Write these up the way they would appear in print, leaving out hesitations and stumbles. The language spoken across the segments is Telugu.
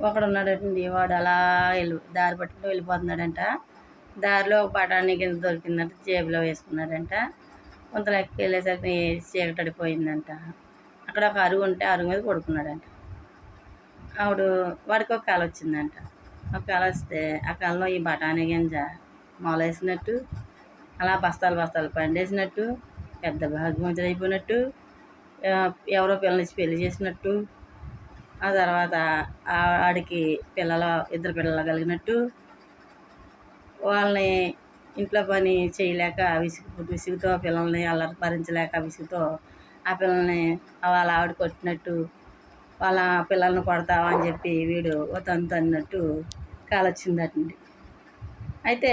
ఒకడున్నాడండి, వాడు అలా దారి పట్టుకుని వెళ్ళిపోతున్నాడంట. దారిలో ఒక బఠానీ గింజ దొరికిందంట, జేబులో వేసుకున్నాడంట. కొంత లెక్క వెళ్ళేసరికి చీకటడిపోయిందంట. అక్కడ ఒక అరుగు ఉంటే అరుగు మీద పడుకున్నాడంట. వాడికి ఒక కళ వచ్చిందంట. ఒక కళ వస్తే ఆ కళలో ఈ బఠానీ గింజ మొలేసినట్టు, అలా బస్తాలు బస్తాలు పండేసినట్టు, పెద్ద భాగ్యవంతుడు అయిపోయినట్టు, ఎవరో పిల్లనిచ్చి పెళ్లి చేసినట్టు, ఆ తర్వాత ఆడికి ఇద్దరు పిల్లలు కలిగినట్టు, వాళ్ళని ఇంట్లో పని చేయలేక విసుగుతో పిల్లల్ని అల్లరి భరించలేక విసుగుతో ఆ పిల్లల్ని వాళ్ళ ఆవిడ కొట్టినట్టు, వాళ్ళ పిల్లల్ని కొడతావా అని చెప్పి వీడు తన్నట్టు కాలొచ్చిందటండి. అయితే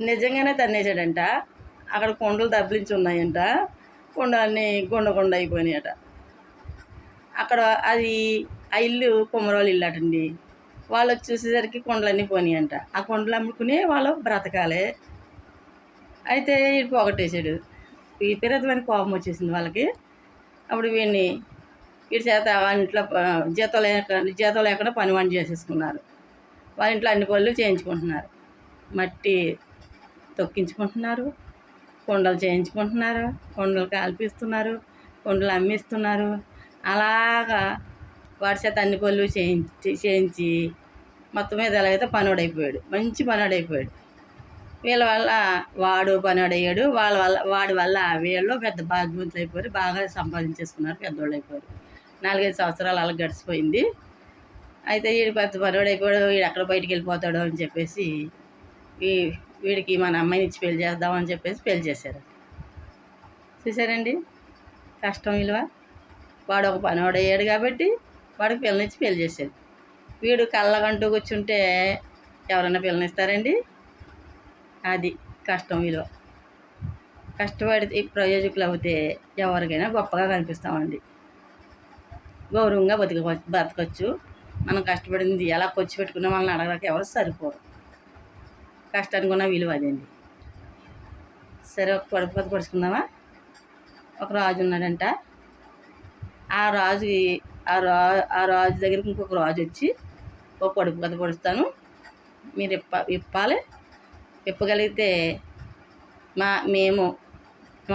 నిజంగానే తన్నేసాడంట. అక్కడ కొండలు దబ్బలించి ఉన్నాయంట. కొండలన్నీ గుండ అయిపోయినాయట. అక్కడ అది ఆ ఇల్లు కుమ్మరోళ్ళ ఇల్లు అటండి. వాళ్ళు వచ్చి చూసేసరికి కొండలన్నీ పోయినాయంట. ఆ కొండలు అమ్ముకుని వాళ్ళు బ్రతకాలి. అయితే వీడు పోగొట్టేశాడు. విపరీతమైన కోపం వచ్చేసింది వాళ్ళకి. అప్పుడు వీడి చేత వాళ్ళ ఇంట్లో జీతం లేకుండా పని వంట చేసేసుకున్నారు. వాళ్ళ ఇంట్లో అన్ని పనులు చేయించుకుంటున్నారు. మట్టి తొక్కించుకుంటున్నారు, కొండలు చేయించుకుంటున్నారు, కొండలు కాల్పిస్తున్నారు, కొండలు అమ్మిస్తున్నారు. అలాగా వాడి చేత అన్ని పనులు చేయించి మొత్తం మీద ఎలాగైతే పనోడైపోయాడు. మంచి పనోడైపోయాడు. వీళ్ళ వల్ల వాడు పనోడయ్యాడు. వాడి వల్ల వీళ్ళు పెద్ద భాగ్యవంతులు అయిపోయారు. బాగా సంపాదించేసుకున్నారు, పెద్దోళ్ళు అయిపోయారు. 4-5 సంవత్సరాలు అలా గడిచిపోయింది. అయితే వీడు పెద్ద పనోడైపోయాడు, వీడు ఎక్కడ బయటికి వెళ్ళిపోతాడో అని చెప్పేసి వీడికి మన అమ్మాయిని ఇచ్చి పెళ్లి చేద్దామని చెప్పేసి పెళ్లి చేశారు. చూసారండి కష్టం విలువ. వాడు ఒక పనోడయ్యాడు కాబట్టి వాడికి పిల్లనిచ్చి పెళ్లి చేశాడు. వీడు కళ్ళగంటూ కూర్చుంటే ఎవరైనా పిల్లనిస్తారండి? అది కష్టం విలువ. కష్టపడితే ప్రయోజకులు అవుతే ఎవరికైనా గొప్పగా కనిపిస్తామండి. గౌరవంగా బతకచ్చు. మనం కష్టపడింది ఎలా ఖర్చు పెట్టుకున్నా వాళ్ళని అడగడానికి ఎవరు సరిపోరు. కష్టానికి ఉన్న విలువ అదండి. సరే, ఒక పొడుపు పొడుచుకుందామా? ఒక రాజు ఉన్నాడంట. ఆ రాజు దగ్గరికి ఇంకొక రాజు వచ్చి, ఒక పొడుపు కథ పొడుస్తాను, మీరు ఇప్పాలి. ఇప్పగలిగితే మేము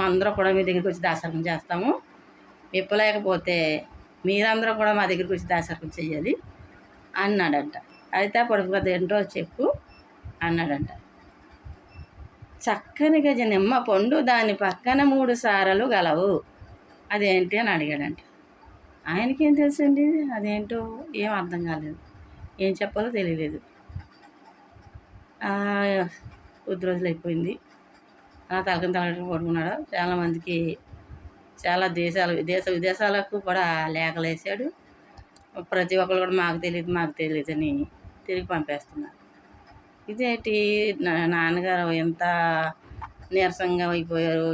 అందరూ కూడా మీ దగ్గరికి వచ్చి దాసరకం చేస్తాము. ఇప్పలేకపోతే మీరందరూ కూడా మా దగ్గరికి వచ్చి దాసరకం చెయ్యాలి అన్నాడంట. అయితే ఆ పొడుపు కథ ఏంటో చెప్పు అన్నాడంట. చక్కని గజ నిమ్మ పండు, దాని పక్కన 3 సారలు గలవు. అదేంటి అని అడిగాడంట. ఆయనకేం తెలుసండి అదేంటో, ఏం అర్థం కాలేదు, ఏం చెప్పాలో తెలియలేదు. కొద్ది రోజులు అయిపోయింది. అలా తలకని పడుకున్నాడు. చాలామందికి చాలా విదేశాలకు కూడా లేఖలు వేసాడు. ప్రతి ఒక్కరు కూడా మాకు తెలియదు అని తిరిగి పంపేస్తున్నారు. ఇదేంటి నాన్నగారు ఎంత నీరసంగా అయిపోయారు.